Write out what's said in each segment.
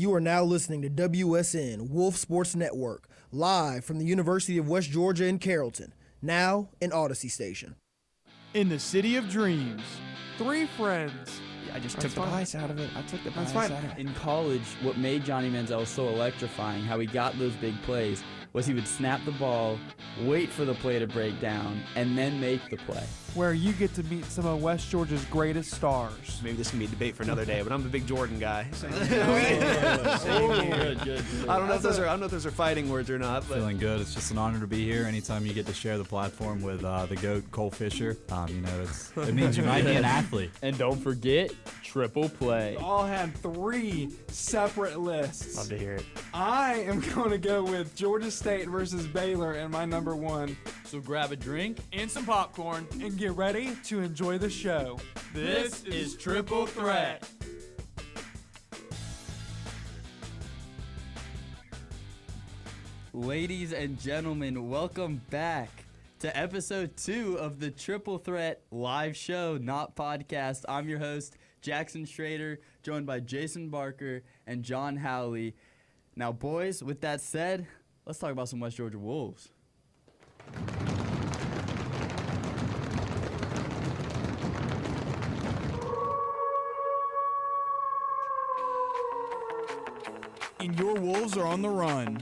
You are now listening to WSN Wolf Sports Network, live from the University of West Georgia in Carrollton, now an Odyssey station. In the city of dreams, three friends. I just took the bias out of it. I took the bias fine. out of it. In college, what made Johnny Manziel so electrifying, how he got those big plays, was he would snap the ball, wait for the play to break down, and then make the play. Where you get to meet some of West Georgia's greatest stars. Maybe this can be a debate for another day, but I'm a big Jordan guy. Good. I don't know if those are fighting words or not. But Feeling good. It's just an honor to be here. Anytime you get to share the platform with the GOAT, Cole Fisher, it means you might be an athlete. And don't forget, triple play. All had three separate lists. love to hear it. I am going to go with Georgia State versus Baylor in my number one. So grab a drink And some popcorn. And get ready to enjoy the show. This is Triple Threat. Ladies and gentlemen, welcome back to episode 2 of the Triple Threat live show, not podcast. I'm your host, Jackson Schrader, joined by Jason Barker and John Howley. Now, boys, with that said, let's talk about some West Georgia Wolves. And your Wolves are on the run.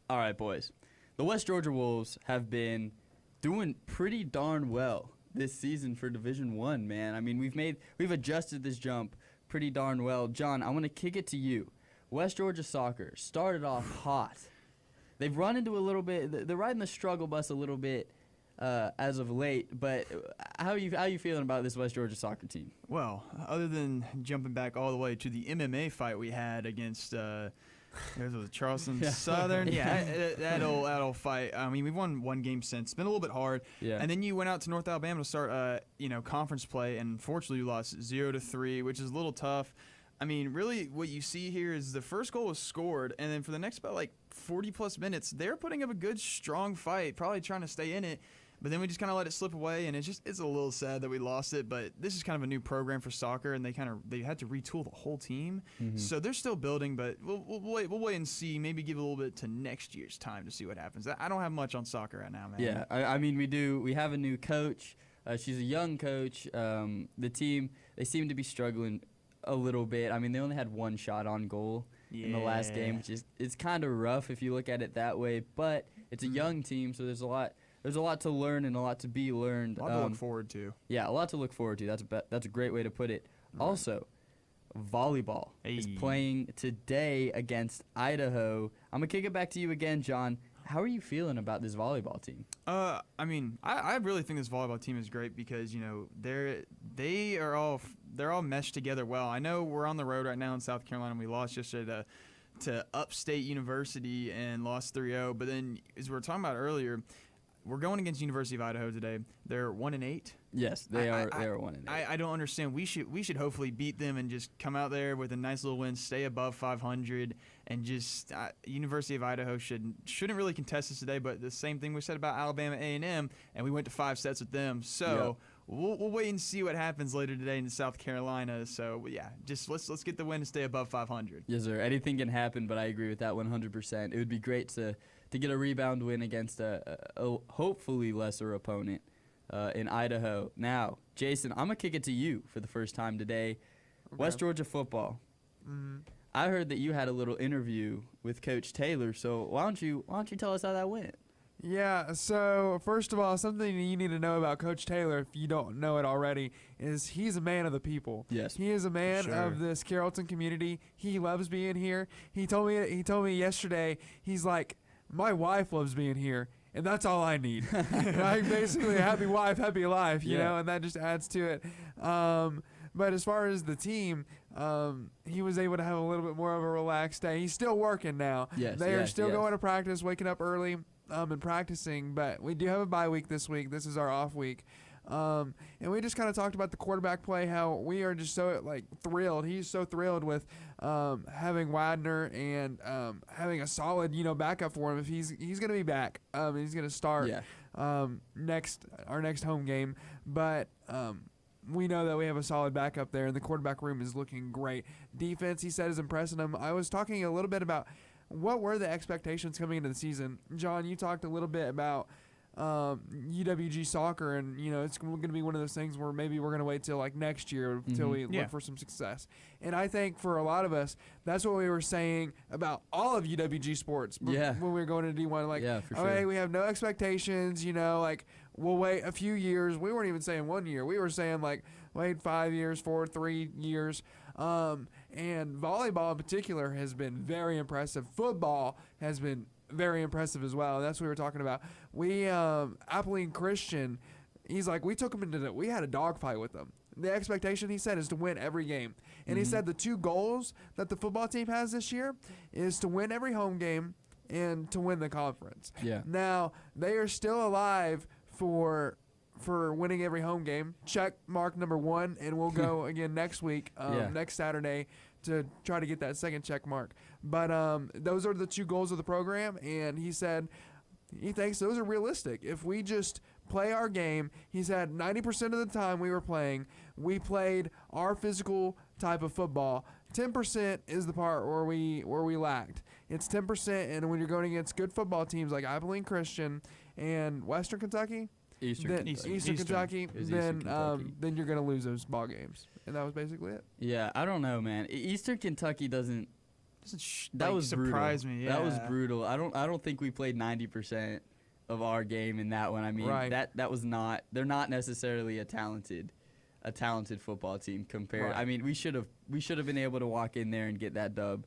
All right, boys. The West Georgia Wolves have been doing pretty darn well this season for Division I, man. I mean, we've adjusted this jump pretty darn well. John, I want to kick it to you. West Georgia soccer started off hot. They've run into a little bit. They're riding the struggle bus a little bit as of late. But how are you feeling about this West Georgia soccer team? Well, other than jumping back all the way to the MMA fight we had against Charleston Southern, that old fight. I mean, we've won one game since. It's been a little bit hard. Yeah. And then you went out to North Alabama to start, conference play, and unfortunately you lost 0-3, which is a little tough. I mean, really, what you see here is the first goal was scored, and then for the next about 40-plus minutes, they're putting up a good, strong fight, probably trying to stay in it. But then we just kind of let it slip away, and it's a little sad that we lost it. But this is kind of a new program for soccer, and they had to retool the whole team. Mm-hmm. So they're still building, but we'll wait and see. Maybe give a little bit to next year's time to see what happens. I don't have much on soccer right now, man. Yeah, I mean, we have a new coach. She's a young coach. The team, they seem to be struggling a little bit. I mean, they only had one shot on goal in the last game, which is it's kind of rough if you look at it that way. But it's a young team, so there's a lot to learn and a lot to be learned. A lot to look forward to. Yeah, a lot to look forward to. That's a great way to put it. Right. Also, volleyball is playing today against Idaho. I'm going to kick it back to you again, John. How are you feeling about this volleyball team? I mean, I really think this volleyball team is great because, they're all meshed together well. I know we're on the road right now in South Carolina. We lost yesterday to Upstate University and lost 3-0. But then, as we were talking about earlier, we're going against University of Idaho today. They're 1-8. Yes, they are 1-8. I don't understand. We should hopefully beat them and just come out there with a nice little win, stay above 500, and just University of Idaho shouldn't really contest us today. But the same thing we said about Alabama A&M, and we went to 5 sets with them. So we'll wait and see what happens later today in South Carolina. So yeah, just let's get the win and stay above 500. Yes, sir. Anything can happen, but I agree with that 100%. It would be great to get a rebound win against a hopefully lesser opponent in Idaho. Now, Jason, I'm going to kick it to you for the first time today. Okay. West Georgia football. Mm-hmm. I heard that you had a little interview with Coach Taylor, so why don't you tell us how that went? Yeah, so first of all, something you need to know about Coach Taylor, if you don't know it already, is he's a man of the people. Yes. He is a man of this Carrollton community. He loves being here. He told me yesterday, he's like, my wife loves being here, and that's all I need. Like basically, a happy wife, happy life, you know, and that just adds to it. But as far as the team, he was able to have a little bit more of a relaxed day. He's still working now. Yes, they are still going to practice, waking up early and practicing, but we do have a bye week this week. This is our off week. And we just kind of talked about the quarterback play, how we are just so thrilled. He's so thrilled with having Widener and having a solid backup for him if he's going to be back. He's going to start our next home game. But we know that we have a solid backup there, and the quarterback room is looking great. Defense, he said, is impressing him. I was talking a little bit about what were the expectations coming into the season. John, you talked a little bit about UWG soccer, and it's going to be one of those things where maybe we're going to wait till like next year till we look for some success. And I think for a lot of us, that's what we were saying about all of UWG sports when we were going to D1. Like, okay, we have no expectations. Like we'll wait a few years. We weren't even saying 1 year. We were saying like wait 5 years, 3 years. And volleyball in particular has been very impressive. Football has been very impressive as well. That's what we were talking about. We, Abilene Christian, he's like, we took him we had a dogfight with them. The expectation, he said, is to win every game. And he said the 2 goals that the football team has this year is to win every home game and to win the conference. Yeah. Now, they are still alive for winning every home game. Check mark number 1, and we'll go again next week, next Saturday, to try to get that second check mark. But those are the 2 goals of the program, and he said he thinks those are realistic. If we just play our game, he said 90% of the time we played our physical type of football. 10% is the part where we lacked. It's 10%, and when you're going against good football teams like Abilene Christian and Western Kentucky, Eastern Kentucky, then you're going to lose those ball games. And that was basically it. Yeah, I don't know, man. Eastern Kentucky doesn't that was surprise brutal. Me. Yeah. That was brutal. I don't think we played 90% of our game in that one. I mean, that was not. They're not necessarily a talented football team compared. Right. I mean, we should have been able to walk in there and get that dub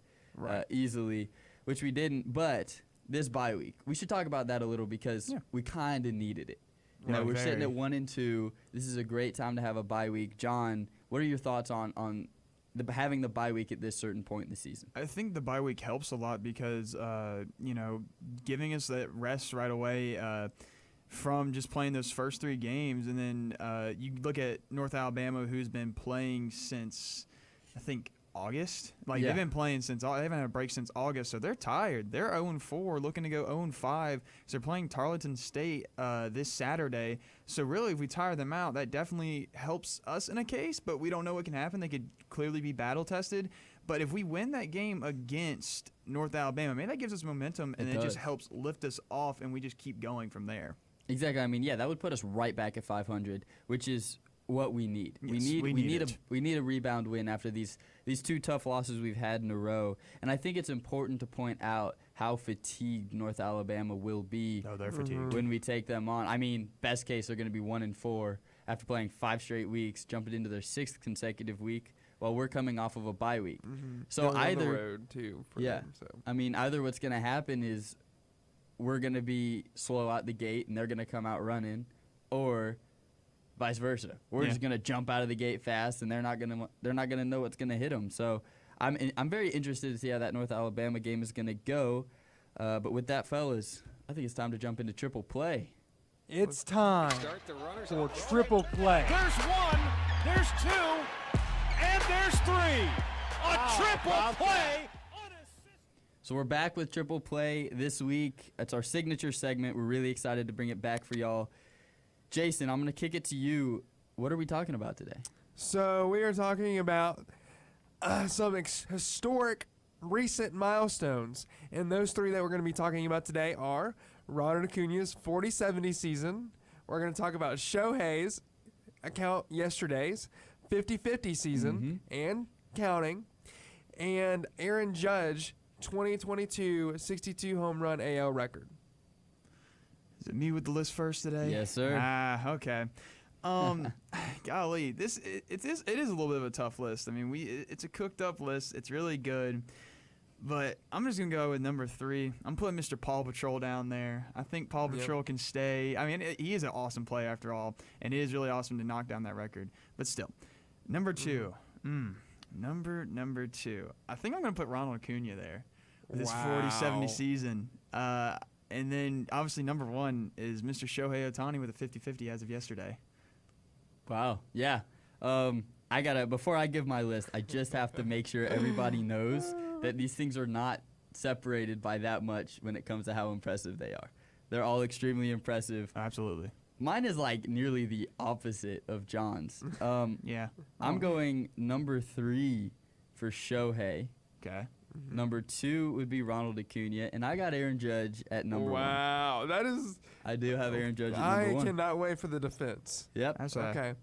easily, which we didn't. But this bye week, we should talk about that a little because we kind of needed it. We're sitting at 1-2. This is a great time to have a bye week. John, what are your thoughts on having the bye week at this certain point in the season? I think the bye week helps a lot because, giving us that rest right away from just playing those first 3 games. And then you look at North Alabama, who's been playing since, I think, August. They've been playing since they haven't had a break since August, so they're tired. They're 0-4, looking to go 0-5. So they're playing Tarleton State this Saturday. So really, if we tire them out, that definitely helps us in a case. But we don't know what can happen. They could clearly be battle tested. But if we win that game against North Alabama, maybe that gives us momentum, and it just helps lift us off, and we just keep going from there. Exactly. I mean, that would put us right back at 500, which is what we need. Yes, we need a rebound win after these 2 tough losses we've had in a row. And I think it's important to point out how fatigued North Alabama will be. Oh, they're fatigued when we take them on. I mean, best case they're going to be 1-4 after playing 5 straight weeks, jumping into their 6th consecutive week while we're coming off of a bye week. So they're either on the road too for them, so. I mean, either what's going to happen is we're going to be slow out the gate and they're going to come out running, or vice versa. We're just gonna jump out of the gate fast, and they're not gonna know what's gonna hit them. So I'm very interested to see how that North Alabama game is gonna go. But with that, fellas, I think it's time to jump into triple play. It's time for triple play. There's 1, there's 2, and there's 3. A triple play. So we're back with triple play this week. It's our signature segment. We're really excited to bring it back for y'all. Jason, I'm going to kick it to you. What are we talking about today? So we are talking about some historic recent milestones. And those 3 that we're going to be talking about today are Ronald Acuna's 40-70 season. We're going to talk about Shohei's, yesterday's, 50-50 season and counting. And Aaron Judge, 2022 62 home run AL record. Is it me with the list first today? Yes, sir. Okay. Golly, it is a little bit of a tough list. I mean, it's a cooked up list. It's really good, but I'm just gonna go with number 3. I'm putting Mr. Paw Patrol down there. I think Paw Patrol can stay. I mean, he is an awesome player after all, and it is really awesome to knock down that record. But still, number 2. Number 2. I think I'm gonna put Ronald Acuna there with his 40-70 season. And then, obviously, number 1 is Mr. Shohei Ohtani with a 50-50 as of yesterday. Wow. Yeah. Before I give my list, I just have to make sure everybody knows that these things are not separated by that much when it comes to how impressive they are. They're all extremely impressive. Absolutely. Mine is like nearly the opposite of John's. Yeah. I'm going number 3 for Shohei. Okay. Number 2 would be Ronald Acuna, and I got Aaron Judge at number 1. Wow, that is. I do have Aaron Judge at I number 1. cannot wait for the defense. Yep. That's right.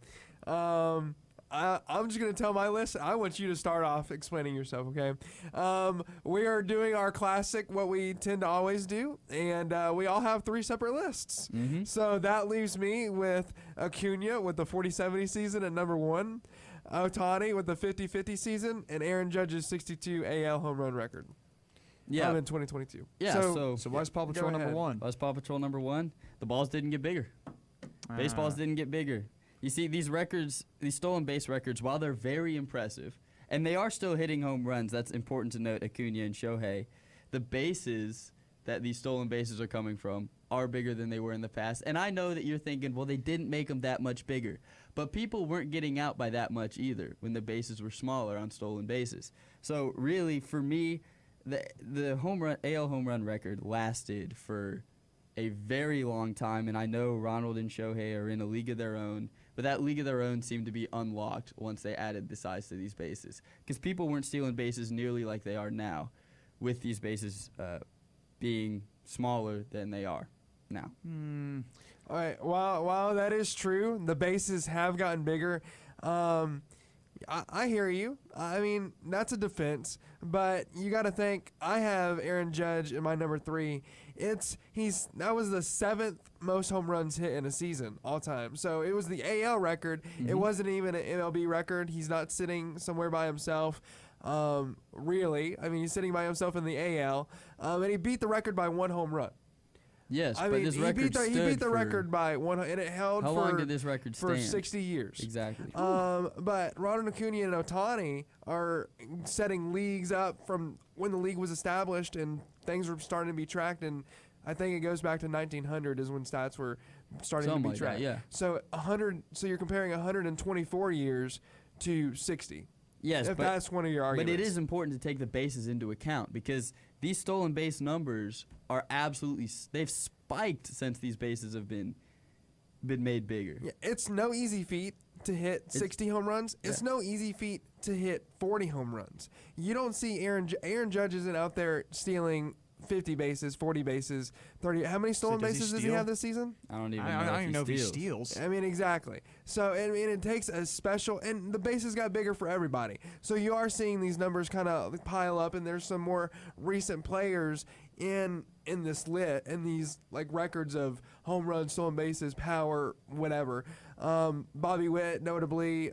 Okay. I'm just going to tell my list. I want you to start off explaining yourself, okay? We are doing our classic, what we tend to always do, and we all have 3 separate lists. Mm-hmm. So that leaves me with Acuna with the 40-70 season at number 1, Ohtani with the 50-50 season, and Aaron Judge's 62 AL home run record. Yeah. In 2022. Yeah, So, So why's Paw Patrol Go number ahead. 1? Why was Paw Patrol number 1? The balls didn't get bigger. Baseballs didn't get bigger. You see, these records, these stolen base records, while they're very impressive, and they are still hitting home runs, that's important to note, Acuna and Shohei, the bases that these stolen bases are coming from are bigger than they were in the past. And I know that you're thinking, well, they didn't make them that much bigger. But people weren't getting out by that much either when the bases were smaller on stolen bases. So really, for me, the home run AL home run record lasted for a very long time, and I know Ronald and Shohei are in a league of their own, but that league of their own seemed to be unlocked once they added the size to these bases, because people weren't stealing bases nearly like they are now, with these bases being smaller than they are now. all right. While that is true, the bases have gotten bigger. I hear you. I mean, that's a defense, but you got to think. I have Aaron Judge in my number 3. That was the 7th most home runs hit in a season all time. So it was the AL record. It wasn't even an MLB record. He's not sitting somewhere by himself. Really, I mean, he's sitting by himself in the AL, and he beat the record by 1 home run. Yes, I but mean, this he record beat the stood for record by 1, and it held how for long did this record for stand? 60 years. Exactly. But Ronald Acuna and Ohtani are setting leagues up from when the league was established, and things were starting to be tracked. And I think it goes back to 1900 is when stats were starting Something to be like that, tracked. yeah. So 100. So you're comparing 124 years to 60. Yes, if but that's one of your arguments. But it is important to take the bases into account, because these stolen base numbers are absolutely they've spiked since these bases have been made bigger. Yeah, it's no easy feat to hit 60 home runs. It's no easy feat to hit 40 home runs. You don't see Aaron Judge isn't out there stealing 50 bases, 40 bases, 30. How many stolen does he bases does he steal? have this season? I don't even I know, don't even know if he steals. steals. I mean, exactly. So, I mean, it takes a special, and the bases got bigger for everybody. So you are seeing these numbers kind of pile up, and there's some more recent players in this in these like records of home runs, stolen bases, power, whatever. Bobby Witt, notably.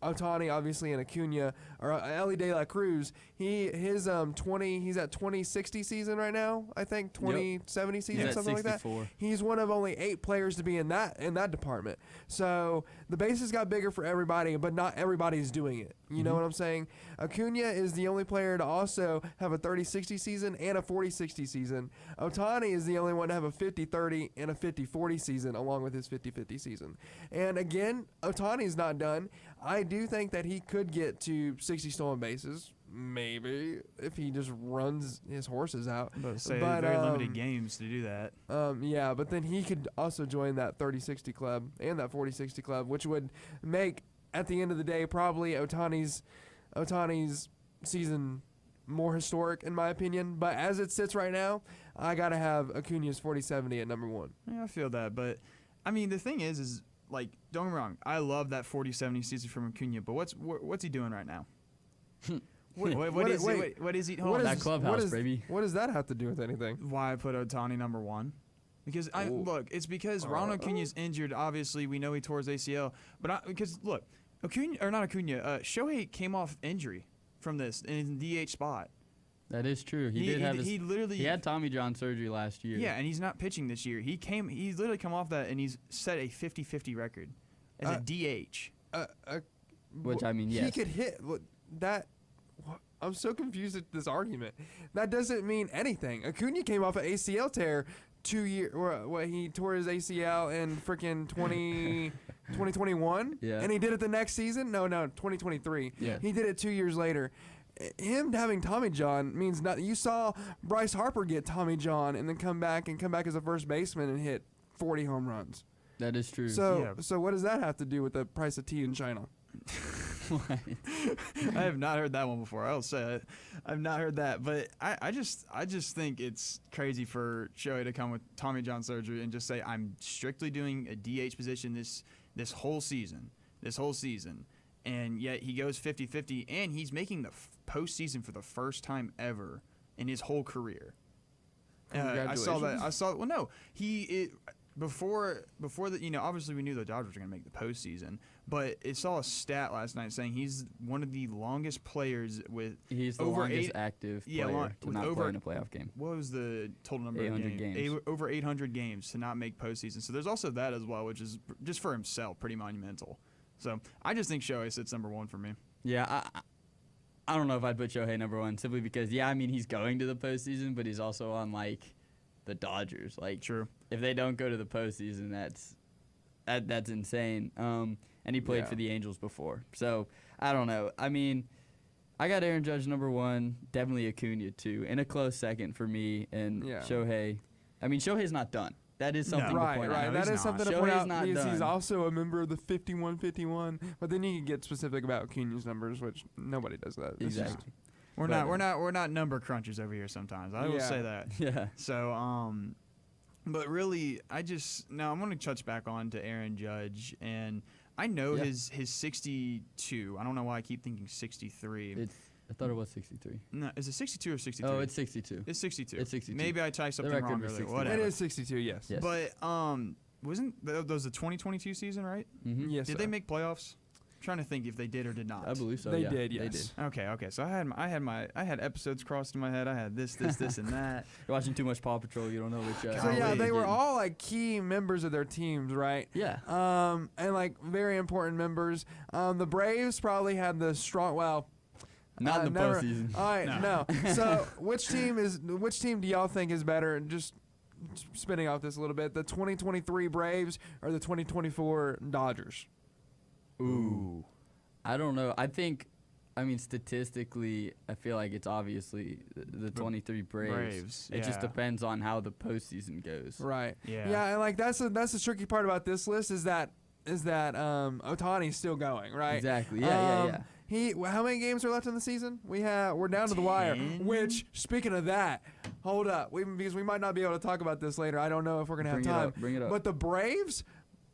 Ohtani, obviously, and Acuna, or Ellie De La Cruz. He's at 2060 season right now. I think 2070 season, He's at something like that. 64. He's one of only 8 players to be in that department. So the bases got bigger for everybody, but not everybody's doing it. You know what I'm saying? Acuna is the only player to also have a 30-60 season and a 40-60 season. Ohtani is the only one to have a 50-30 and a 50-40 season, along with his 50-50 season. And again, Ohtani's not done. I do think that he could get to 60 stolen bases, maybe, if he just runs his horses out. But say But, very limited games to do that. Yeah, but then he could also join that 30-60 club and that 40-60 club, which would make, at the end of the day, probably Ohtani's season more historic, in my opinion. But as it sits right now, I got to have Acuna's 40-70 at number 1. Yeah, I feel that. But, I mean, the thing is like, don't get me wrong, I love that 40-70 season from Acuna, but what's he doing right now? What is he? Hold on. That clubhouse, baby. What does that have to do with anything? Why I put Ohtani number 1? Because it's because Ronald Acuna's injured. Obviously, we know he tore his ACL, but because look, Shohei came off injury from this in DH spot. That is true. He had Tommy John surgery last year. Yeah, and he's not pitching this year. He's literally come off that, and he's set a 50-50 record as a DH. Which, I mean, yes. He could hit that. I'm so confused at this argument. That doesn't mean anything. Acuna came off an ACL tear 2 years. He tore his ACL in freaking 2021? Yeah. And he did it the next season? No, 2023. Yeah. He did it 2 years later. Him having Tommy John means nothing. You saw Bryce Harper get Tommy John and then come back as a first baseman and hit 40 home runs. That is true. So what does that have to do with the price of tea in China? I have not heard that one before. I'll say it. I've not heard that, but I just think it's crazy for Shohei to come with Tommy John surgery and just say I'm strictly doing a DH position this whole season, and yet he goes 50-50, and he's making the postseason for the first time ever in his whole career. I saw that. Well, no, before the obviously we knew the Dodgers were going to make the postseason, but I saw a stat last night saying he's one of the longest players with he's the over longest active player to not play in a playoff game. What was the total number 800 of games? games. Over 800 games to not make postseason. So there's also that as well, which is just for himself pretty monumental. So I just think Shohei sits number one for me. Yeah, I don't know if I'd put Shohei number one simply because he's going to the postseason, but he's also on like the Dodgers. Like, true. If they don't go to the postseason, that's insane. And he played for the Angels before, so I don't know. I mean, I got Aaron Judge number one, definitely Acuna too, and a close second for me and Shohei. I mean, Shohei's not done. That is something to point out. Right, that is something to point Shohei's out. Not He's done. also a member of the 51-51, but then you can get specific about Acuna's numbers, which nobody does that. Exactly. We're not number crunchers over here sometimes. I will say that. Yeah. So but really I'm going to touch back on to Aaron Judge, and I know his 62. I don't know why I keep thinking 63. I thought it was 63. No, is it 62 or 63? Oh, it's 62. It's 62. It's 62. Maybe I typed something record wrong was earlier. 62. Whatever. It is 62, yes. But wasn't that was the 2022 season, right? Mm-hmm. Yes. Did they make playoffs? I'm trying to think if they did or did not. I believe so. They yeah. did, yes. They did. Okay. So I had episodes crossed in my head. I had this, and that. You're watching too much Paw Patrol. You don't know which. So Golly, they were all like key members of their teams, right? Yeah. And like very important members. The Braves probably had the strong. Well, Not in the postseason. All right, no. So which team do y'all think is better? Just spinning off this a little bit, the 2023 Braves or the 2024 Dodgers? Ooh. I don't know. Statistically, I feel like it's obviously the 23 Braves. It just depends on how the postseason goes. Right. Yeah. Yeah, and like that's the tricky part about this list is that Ohtani's still going, right? Exactly. Yeah. How many games are left in the season? We're down to the wire. Which, speaking of that, hold up, because we might not be able to talk about this later. I don't know if we're gonna have time. Bring it up. But the Braves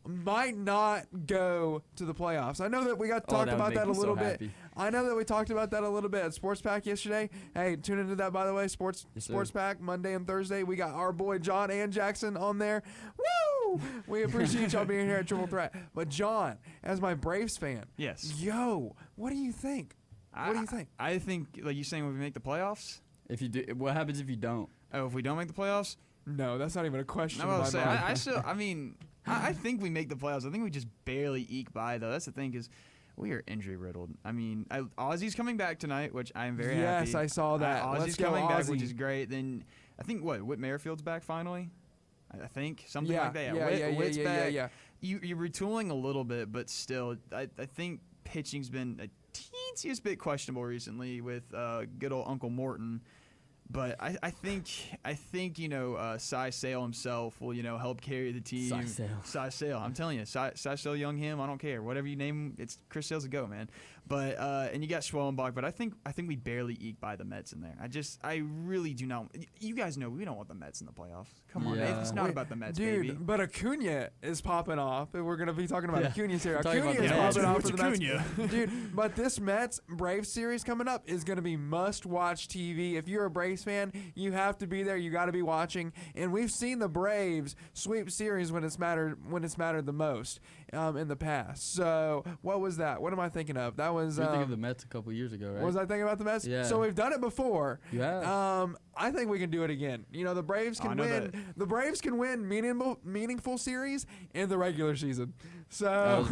might not go to the playoffs. I know that we got to talk about that a little bit. Happy. I know that we talked about that a little bit at Sports Pack yesterday. Hey, tune into that, by the way. Sports Pack Monday and Thursday. We got our boy John and Jackson on there. Woo! We appreciate y'all being here at Triple Threat. But John, as my Braves fan, Yes. yo, what do you think? What do you think? I think, like you saying, when we make the playoffs. If you do, what happens if you don't? Oh, if we don't make the playoffs. No, that's not even a question. I was say I think we make the playoffs. I think we just barely eke by, though. That's the thing, is we are injury riddled. I mean, Ozzy's coming back tonight, which I'm very happy. Yes, I saw that. Ozzy's coming back, which is great. Then I think Whit Merrifield's back finally. I think something like that. Whit's back. Yeah. You're retooling a little bit, but still, I think pitching's been a teensiest bit questionable recently with good old Uncle Morton. But I think Cy Sale himself will help carry the team. Cy Sale, I'm telling you, Cy Sale, young him, I don't care, whatever you name him, it's Chris Sale's a go, man. But and you got Schwellenbach, but I think we barely eke by the Mets in there. I really do not. You guys know we don't want the Mets in the playoffs. Come on, man. It's not about the Mets, dude, baby. But Acuna is popping off. We're gonna be talking about Acuna's here. Talking Acuna about is the popping Mets. off for the Mets, dude. But this Mets Braves series coming up is gonna be must-watch TV. If you're a Braves fan, you have to be there. You got to be watching. And we've seen the Braves sweep series when it's mattered the most in the past. So what was that? What am I thinking of? That was. You're thinking of the Mets a couple years ago, right? Was I thinking about the Mets? Yeah. So we've done it before. Yeah. I think we can do it again. The Braves can win. The Braves can win meaningful series in the regular season. So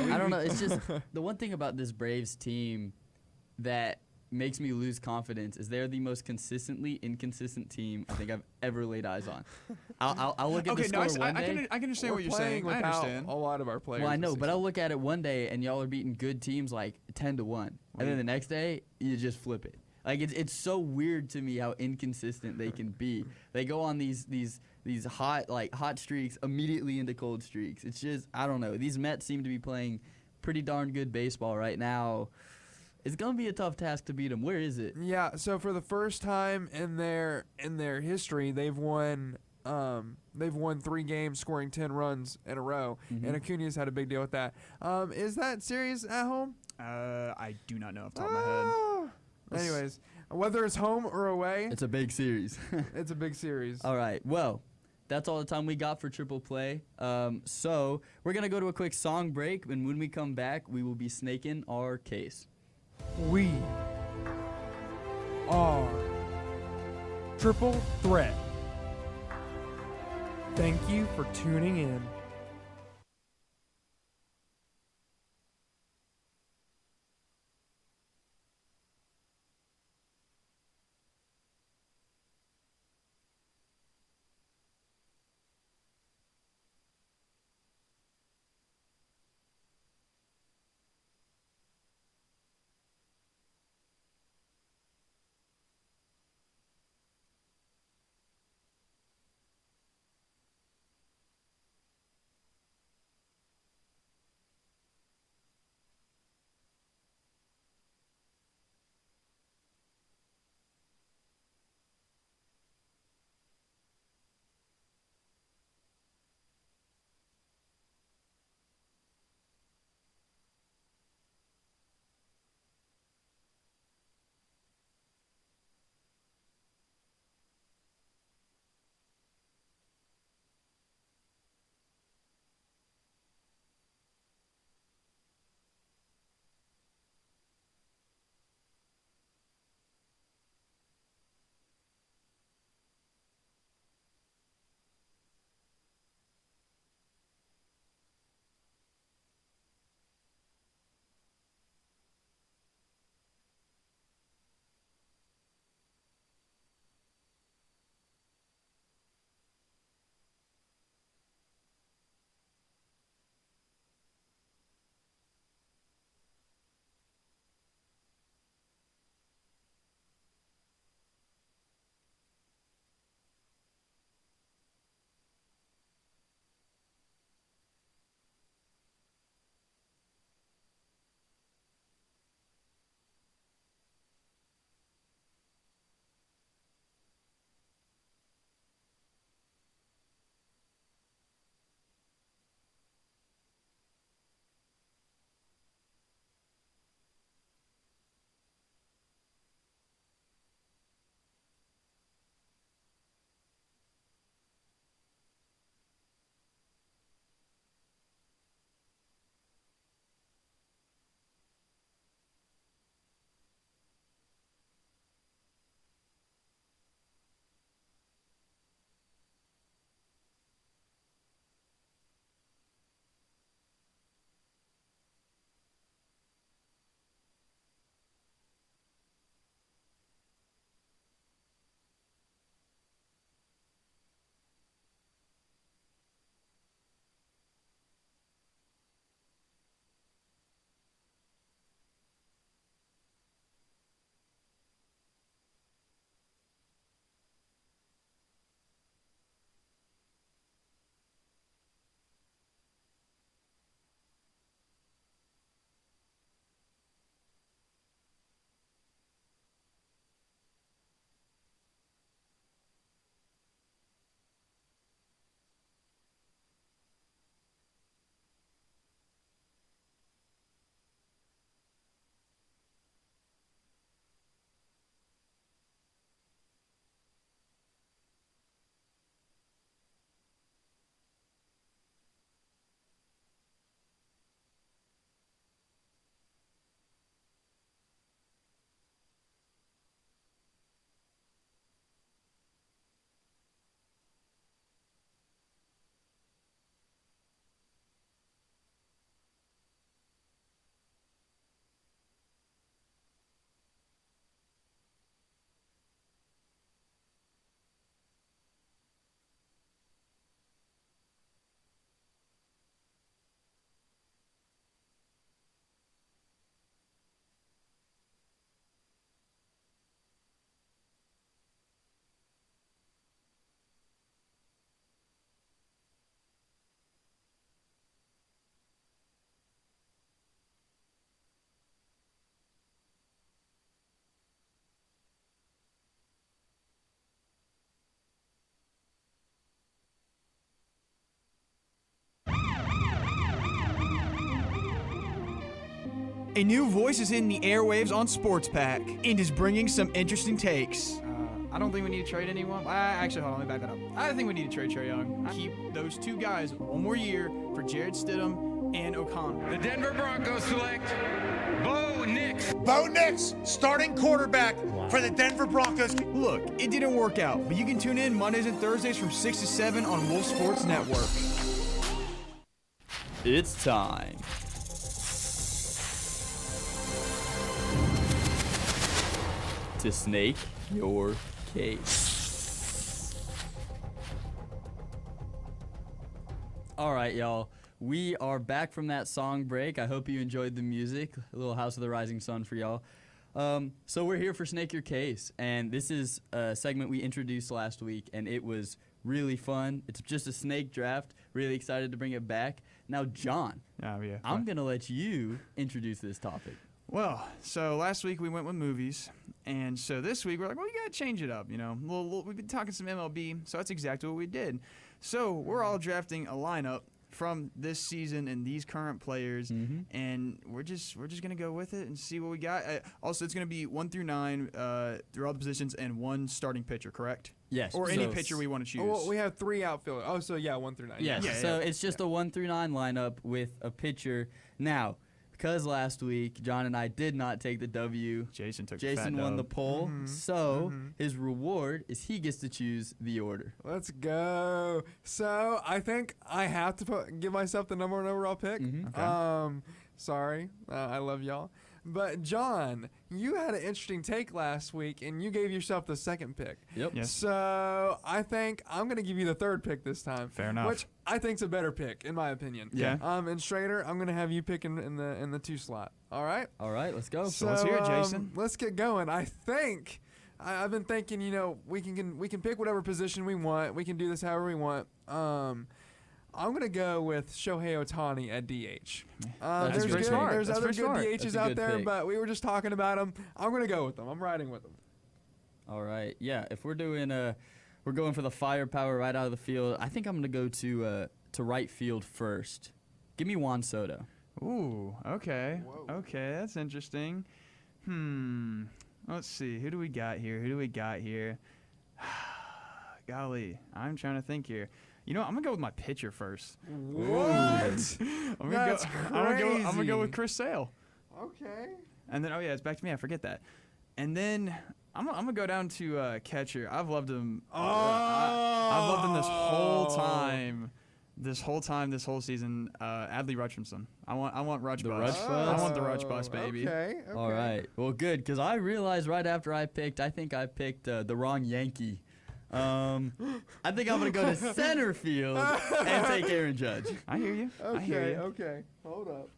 I don't know. It's just the one thing about this Braves team that makes me lose confidence is they're the most consistently inconsistent team I think I've ever laid eyes on. I'll look at the score one day. I can understand what you're saying. I understand. A lot of our players. Well, I know, but I'll look at it one day and y'all are beating good teams like 10-1, and then the next day you just flip it. Like it's so weird to me how inconsistent they can be. They go on these hot streaks immediately into cold streaks. It's just, I don't know. These Mets seem to be playing pretty darn good baseball right now. It's gonna be a tough task to beat them. Where is it? Yeah, so for the first time in their history, they've won 3 games, scoring 10 runs in a row, and Acuna's had a big deal with that. Is that series at home? I do not know off the top of my head. Anyways, whether it's home or away, It's a big series. it's a big series. All right. Well, that's all the time we got for Triple Play. So we're going to go to a quick song break, and when we come back, we will be snaking our case. We are Triple Threat. Thank you for tuning in. A new voice is in the airwaves on Sports Pack and is bringing some interesting takes. I don't think we need to trade anyone. Actually, hold on, let me back that up. I think we need to trade Trae Young. Keep those two guys one more year for Jared Stidham and O'Connell. The Denver Broncos select Bo Nix. Bo Nix, starting quarterback for the Denver Broncos. Look, it didn't work out, but you can tune in Mondays and Thursdays from 6 to 7 on Wolf Sports Network. It's time. To snake your case. All right, y'all. We are back from that song break. I hope you enjoyed the music. A little House of the Rising Sun for y'all. So we're here for Snake Your Case, and this is a segment we introduced last week, and it was really fun. It's just a snake draft. Really excited to bring it back. Now, John, I'm going to let you introduce this topic. Well, so last week we went with movies, and so this week we're like, well, we got to change it up, you know. We've been talking some MLB, so that's exactly what we did. So we're all drafting a lineup from this season and these current players, and we're just gonna go with it and see what we got. Also, it's gonna be 1 through 9 through all the positions and one starting pitcher, correct? Yes. Or any pitcher we want to choose. Oh, well, we have 3 outfielders. Oh, so yeah, 1 through 9. Yes. So it's just a 1 through 9 lineup with a pitcher. Now, because last week John and I did not take the W, Jason won the poll. So his reward is he gets to choose the order. Let's go. So I think I have to give myself the number 1 overall pick. Okay. Sorry, I love y'all. But John, you had an interesting take last week, and you gave yourself the 2nd pick. Yep. Yes. So I think I'm gonna give you the 3rd pick this time. Fair enough. Which I think's a better pick, in my opinion. Yeah. And Schrader, I'm gonna have you pick in the 2 slot. All right. All right, let's go. So let's hear it, Jason. Let's get going. I think I've been thinking, you know, we can pick whatever position we want. We can do this however we want. I'm going to go with Shohei Ohtani at DH. That's There's pretty smart. There's That's other pretty good smart. DHs That's a out good there, pick. but we were just talking about them. I'm going to go with them. I'm riding with them. All right. Yeah, if we're doing we're going for the firepower right out of the field. I think I'm going to go to right field first. Give me Juan Soto. Ooh, okay. Whoa. Okay, that's interesting. Let's see. Who do we got here? Golly, I'm trying to think here. You know, I'm going to go with my pitcher first. What? I'm That's gonna go crazy. with Chris Sale. Okay. And then, it's back to me. I forget that. And then I'm gonna go down to catcher. I've loved him. I've loved him this whole season. Adley Rutschmanson. I want Rutsch The bus. Rutsch I bus? want the Rutsch bus, baby. Okay. All right. Well, good, because I realized right after I picked the wrong Yankee. I think I'm going to go to center field and take Aaron Judge. I hear you. I hear you. Okay. Hold up.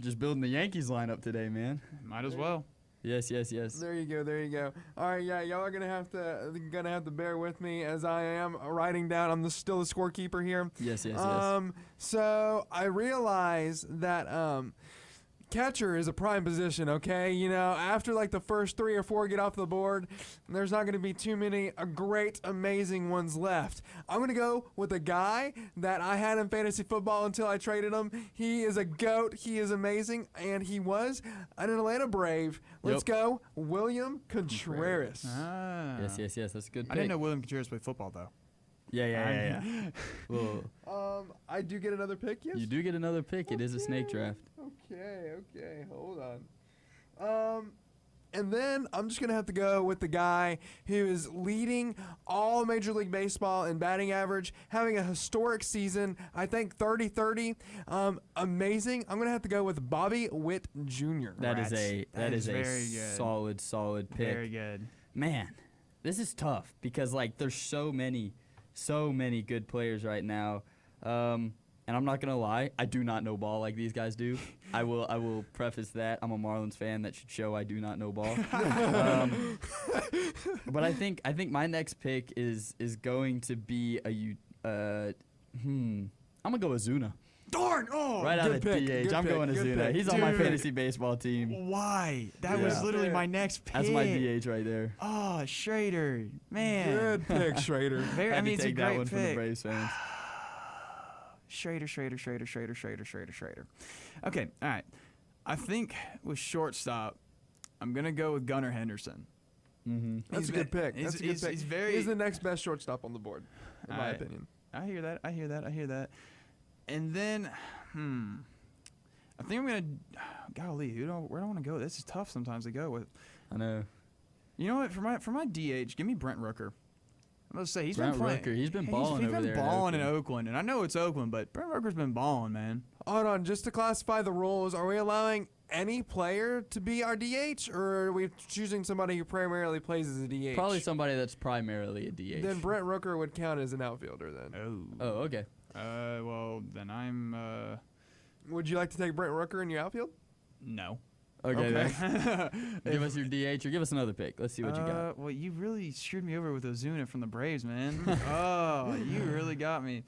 Just building the Yankees lineup today, man. Might as well. Yes. There you go. All right, yeah, y'all are gonna have to bear with me as I am writing down. I'm still the scorekeeper here. Yes. So I realize that catcher is a prime position, okay? You know, after like the first 3 or 4 get off the board, there's not going to be too many great, amazing ones left. I'm going to go with a guy that I had in fantasy football until I traded him. He is a GOAT. He is amazing, and he was an Atlanta Brave. Let's go, William Contreras. Ah. Yes. That's a good pick. I didn't know William Contreras played football though. Yeah. Well, I do get another pick, yes? you do get another pick. It is a snake draft. Okay, hold on. And then I'm just going to have to go with the guy who is leading all Major League Baseball in batting average, having a historic season, I think 30-30. Amazing. I'm going to have to go with Bobby Witt Jr. That is a very good. solid pick. Very good. Man, this is tough because like there's so many good players right now. And I'm not gonna lie, I do not know ball like these guys do. I will preface that I'm a Marlins fan. That should show I do not know ball. But I think my next pick is going to be I'm gonna go with Zuna. Darn! Oh, Right out of pick, DH, good I'm pick, going to good Zuna. pick. He's on my Dude. fantasy baseball team. Why? That Yeah. was literally my next pick. That's my DH right there. Oh, Schrader, man. Good pick, Schrader. Very, I I had mean, to it's a take that great one from the pick. Braves fans. Schrader. Okay, all right. I think with shortstop, I'm gonna go with Gunnar Henderson. Mm-hmm. That's a good pick. That's a good pick. He's the next best shortstop on the board, in my opinion. I hear that. And then, I think I'm gonna. Golly, where do I want to go? This is tough sometimes to go with. I know. You know what? For my DH, give me Brent Rooker. I'm gonna say he's Brent been playing. Rooker, he's been balling He's over been there balling in in Oakland, and I know it's Oakland, but Brent Rooker's been balling, man. Hold on, just to classify the rules, are we allowing any player to be our DH, or are we choosing somebody who primarily plays as a DH? Probably somebody that's primarily a DH. Then Brent Rooker would count as an outfielder then. Oh. Oh, okay. Well, then I'm. Would you like to take Brent Rooker in your outfield? No. Okay. Then. Give us your DH or give us another pick. Let's see what you got. Well, you really screwed me over with Ozuna from the Braves, man. Oh, you really got me.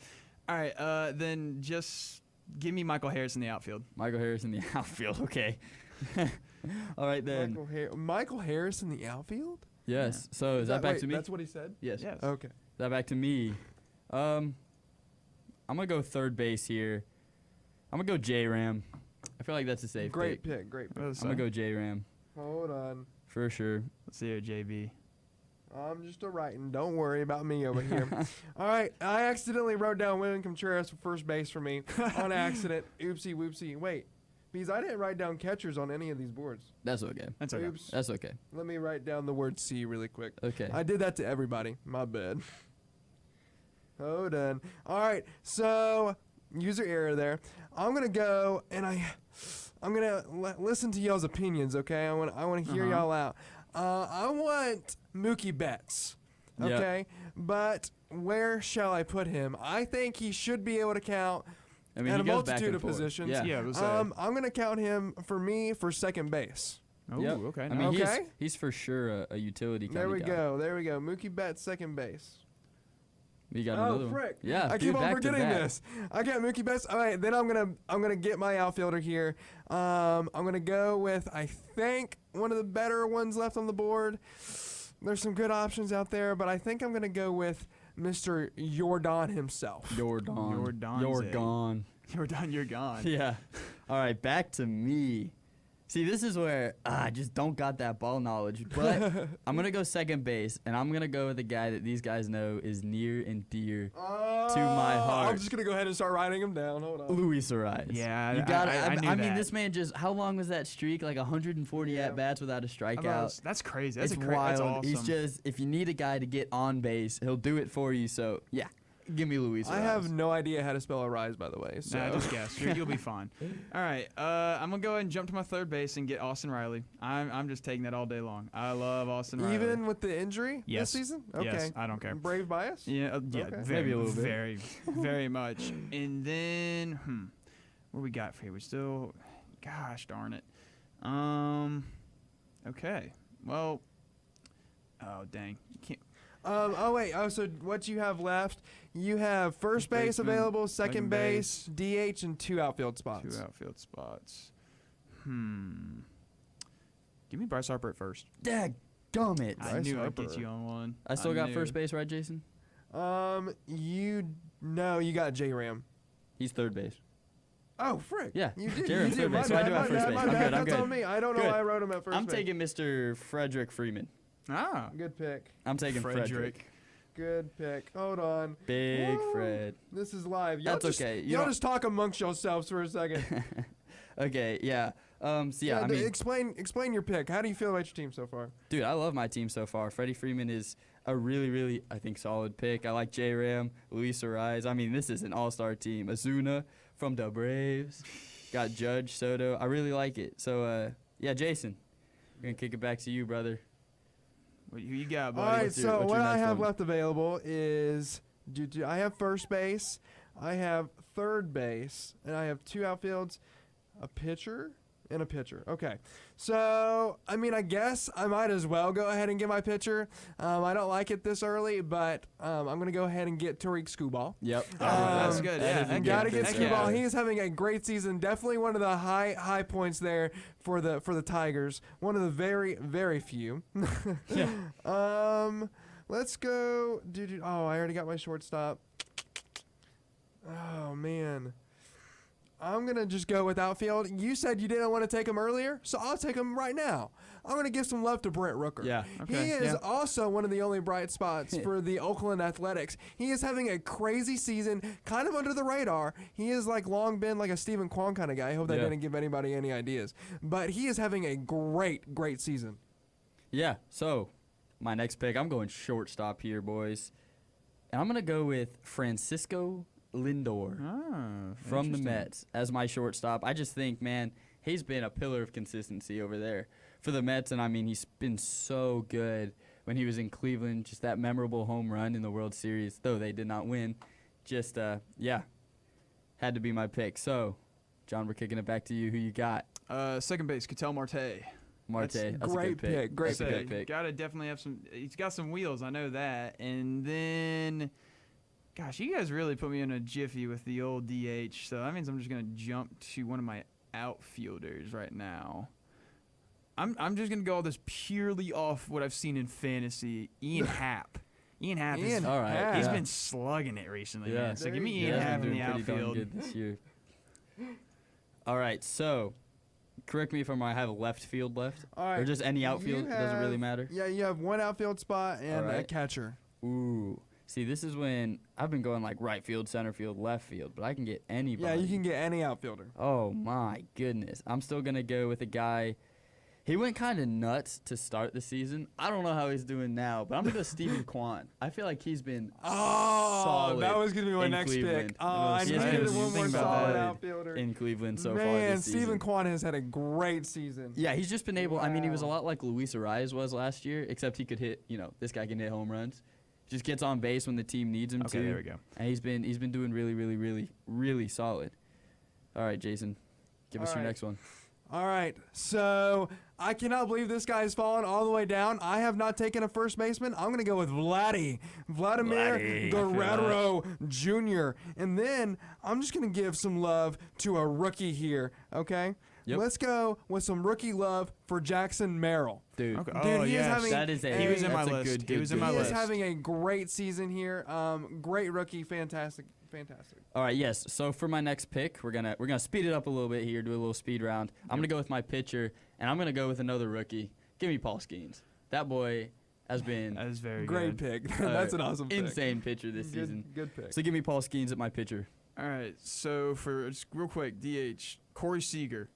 All right, then just give me Michael Harris in the outfield. Michael Harris in the outfield. Okay. All right then. Michael Harris in the outfield? Yes. So is that back to me? That's what he said? Yes. Okay. Is that back to me? I'm gonna go third base here. I'm gonna go J-Ram. I feel like that's a safe Great pick. pick. Great pick. I'm gonna go J-Ram. Hold on. For sure. Let's see here, JB. I'm just a writing. Don't worry about me over here. All right. I accidentally wrote down William Contreras for first base for me on accident. Oopsie whoopsie. Wait. Because I didn't write down catchers on any of these boards. That's okay. That's okay. Oops. That's okay. Let me write down the word C really quick. Okay. I did that to everybody. My bad. Hold on. All right. So, user error there. I'm going to go and I'm going to listen to y'all's opinions, okay? I want to hear y'all out. I want Mookie Betts, okay? Yep. But where shall I put him? I think he should be able to count I mean, at he a goes back multitude and of forth. positions. Yeah. I'm going to count him for second base. Oh, Yep. okay. I mean, Okay. he's for sure a utility kind There of we guy. go. There we go. Mookie Betts, second base. You got another one. Frick. Yeah. I dude, keep on back to forgetting back. this. I got Mookie Betts. All right, then I'm gonna get my outfielder here. I'm gonna go with I think one of the better ones left on the board. There's some good options out there, but I think I'm gonna go with Mr. Jordan himself. You're gone. You're gone. You're done. You're gone. Yeah. All right, back to me. See, this is where I just don't got that ball knowledge. But I'm going to go second base, and I'm going to go with the guy that these guys know is near and dear to my heart. I'm just gonna go ahead and start writing them down. Hold on. Luis Ariz. Yeah, you got I knew I mean, that. this man just, how long was that streak? Like 140 at bats without a strikeout. That's crazy. That's It's wild. wild. That's awesome. He's just, if you need a guy to get on base, he'll do it for you. So, yeah, give me Luis Ariz. I have no idea how to spell Arise, by the way. So Nah, just guess. You'll be fine. All right. I'm gonna go ahead and jump to my third base and get Austin Riley. I'm just taking that all day long. I love Austin Riley. even with the injury Yes. this season? Okay. Yes, I don't care. Brave bias? Yeah, yeah, Okay. very, Maybe a little bit. very, very much. And then, what we got for here? We still, gosh darn it. Okay. Well, oh dang, you can't. So what you have left? You have first base Baseman, available, second second base, DH, and 2 outfield spots. 2 outfield spots. Give me Bryce Harper at first. Dadgummit. I Bryce knew I'd Harper. get you on one. I still got knew. first base, right, Jason? You got J-Ram. He's third base. Oh, frick. Yeah, You did. J-Ram's You did. third My base, so I bad, do have my first bad, base. my I'm bad. good, I'm That's good. on me. I don't know Good. why I wrote him at first I'm base. taking Mr. Frederick Freeman. Ah, Good pick. I'm taking Frederick. Good pick. Hold on. Big Woo. Fred. This is live. Y'all That's just, okay. You Y'all don't- just talk amongst yourselves for a second. Okay, yeah. So yeah, I mean, explain your pick. How do you feel about your team so far? dude, I love my team so far. Freddie Freeman is a really, really, I think, solid pick. I like J-Ram, Luis Ariz. I mean, this is an all-star team. Ozuna from the Braves. Got Judge, Soto. I really like it. So, yeah, Jason, we're going to kick it back to you, brother. who you got, All buddy? right, what's your- so what's your what I next have one? left available is I have first base, I have third base, and I have 2 outfields, a pitcher, and a pitcher. Okay, so I mean, I guess I might as well go ahead and get my pitcher. I don't like it this early, but I'm gonna go ahead and get Tariq Skubal. Yep. That's good. That Yeah, is a and good Gotta get pick. Skubal. He is having a great season. Definitely one of the high points there for the Tigers. One of the very, very few. Let's go. Oh, I already got my shortstop. Oh man. I'm going to just go with outfield. You said you didn't want to take him earlier, so I'll take him right now. I'm going to give some love to Brent Rooker. Yeah. Okay, He is yeah. also one of the only bright spots for the Oakland Athletics. He is having a crazy season, kind of under the radar. He has like long been like a Stephen Kwan kind of guy. I hope that didn't give anybody any ideas. But he is having a great season. Yeah, so my next pick, I'm going shortstop here, boys. And I'm going to go with Francisco Lindor from the Mets as my shortstop. I just think, man, he's been a pillar of consistency over there for the Mets. And, I mean, he's been so good when he was in Cleveland. Just that memorable home run in the World Series, though they did not win. Just, had to be my pick. So, John, we're kicking it back to you. Who you got? Second base, Ketel Marte. Marte. That's a great good pick. Great That's a good pick. Gotta definitely have some. He's got some wheels. I know that. And then, gosh, you guys really put me in a jiffy with the old DH. So that means I'm just gonna jump to one of my outfielders right now. I'm just gonna go all this purely off what I've seen in fantasy. Ian Happ. Ian Happ. All right. He's yeah. been slugging it recently. Yeah. Man. So give me There Ian you Happ go. in the Doing pretty darn outfield. good this year. All right, so correct me if I'm wrong. I have a left field left, All right. or just any outfield. You Doesn't really have- matter. Yeah, you have one outfield spot and a Alright. catcher. Ooh, see, this is when I've been going like right field, center field, left field, but I can get anybody. Yeah, you can get any outfielder. Oh my goodness, I'm still gonna go with a guy. He went kind of nuts to start the season. I don't know how he's doing now, but I'm gonna go Stephen Kwan. I feel like he's been solid. That was gonna be my in next Cleveland. pick. Oh, I He has needed been one more think about solid that. outfielder. in Cleveland so far Man, this season. Stephen Kwan has had a great season. Yeah, he's just been able. I mean, he was a Wow. lot like Luis Arias was last year, except he could hit. This guy can hit home runs. Just gets on base when the team needs him to. Okay, there we go. And he's been doing really solid. All right, Jason, give us All your right. next one. All right, so I cannot believe this guy's fallen all the way down. I have not taken a first baseman. I'm going to go with Vladimir Vladdy. Guerrero Jr. And then I'm just going to give some love to a rookie here, okay? Yep. Let's go with some rookie love for Jackson Merrill. Dude, Okay. Dude, Oh, he is yes. having that is a. He was in my that's a list. Good, He was in good my He list. is having a great season here. Great rookie, fantastic. All right, yes. So for my next pick, we're gonna speed it up a little bit here, do a little speed round. I'm gonna go with my pitcher, and I'm gonna go with another rookie. Give me Paul Skeens. That boy has been That is very Great good. pick. That's an awesome pick. insane pitcher this Good- season. Good pick. So give me Paul Skeens at my pitcher. All right, so for just real quick, DH, Corey Seager.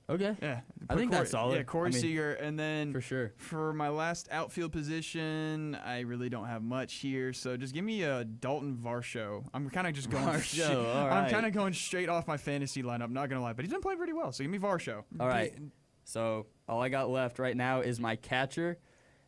Okay, Yeah, I think that's solid. Yeah, Corey I mean, Seager, and then for sure. for my last outfield position, I really don't have much here, so just give me a Dalton Varsho. I'm kind of just going. Varsho, all I'm right. kind of going straight off my fantasy lineup. Not gonna lie, but he's been playing pretty well. So give me Varsho. All right. So all I got left right now is my catcher,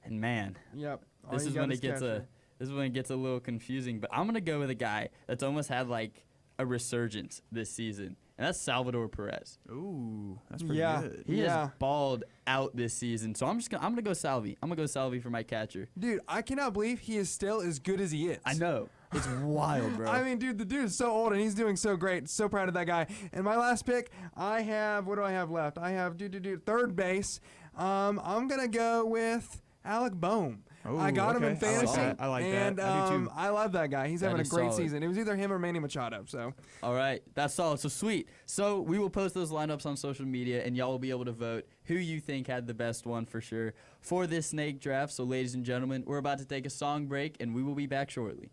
and man, Yep. All this you is got when it gets catcher. this is when it gets a little confusing. But I'm gonna go with a guy that's almost had like a resurgence this season, and that's Salvador Perez. Ooh, that's pretty Yeah. good. He Yeah. has balled out this season, so I'm gonna go Salvi. I'm gonna go Salvi for my catcher. Dude, I cannot believe he is still as good as he is. I know it's wild, bro. I mean, dude, the dude is so old and he's doing so great. So proud of that guy. And my last pick, I have, what do I have left? I have third base. I'm gonna go with Alec Boehm. I Ooh, got him in okay. I like fantasy. that. I like that. and, I do too. I love that guy. He's That having a is great solid. season. It was either him or Manny Machado. So All right, that's solid. So sweet. So we will post those lineups on social media, and y'all will be able to vote who you think had the best one for sure for this snake draft. So, ladies and gentlemen, we're about to take a song break, and we will be back shortly.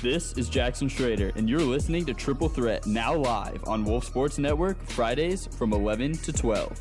This is Jackson Schrader, and you're listening to Triple Threat, now live on Wolf Sports Network, Fridays from 11 to 12.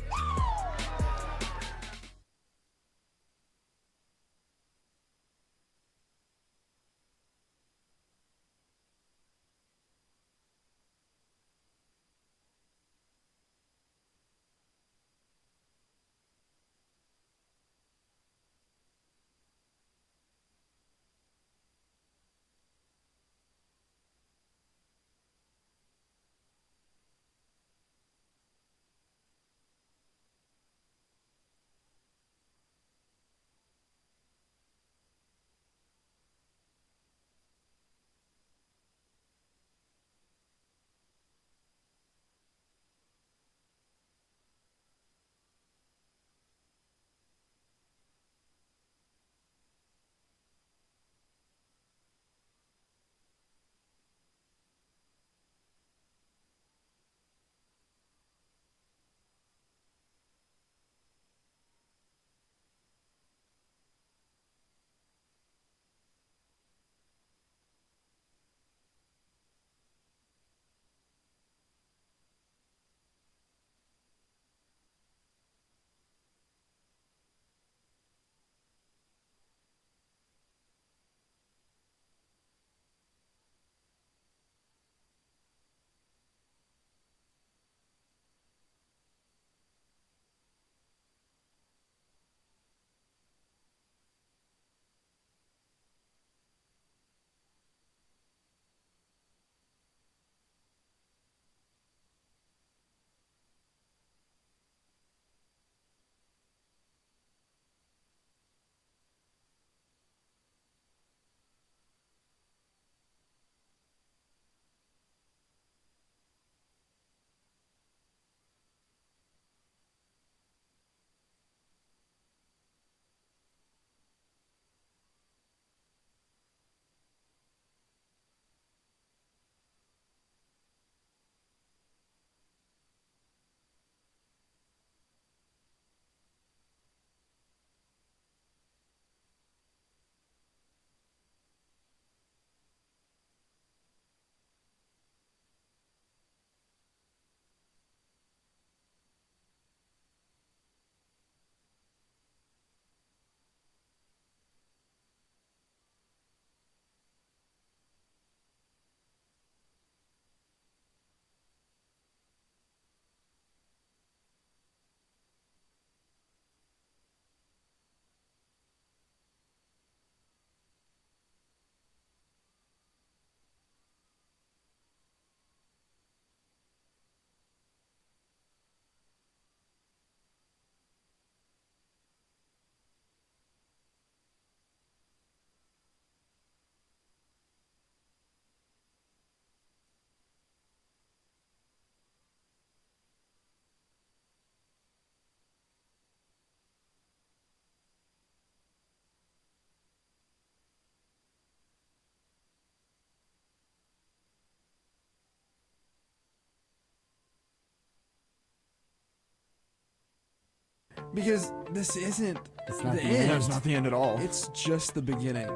because this isn't It's not the the end. No, it's not the end at all. It's just the beginning.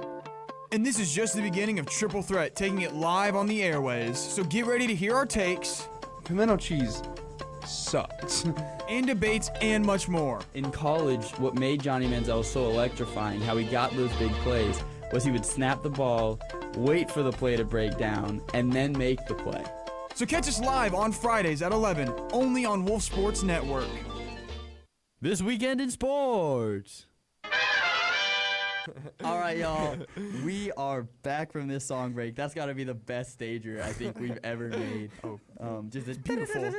And this is just the beginning of Triple Threat, taking it live on the airways. So get ready to hear our takes Pimento cheese sucks. and debates and much more. In college, what made Johnny Manziel so electrifying, how he got those big plays, was he would snap the ball, wait for the play to break down, and then make the play. So catch us live on Fridays at 11, only on Wolf Sports Network. This weekend in sports. All right, y'all. We are back from this song break. That's got to be the best stager I think we've ever made. Just this Beautiful.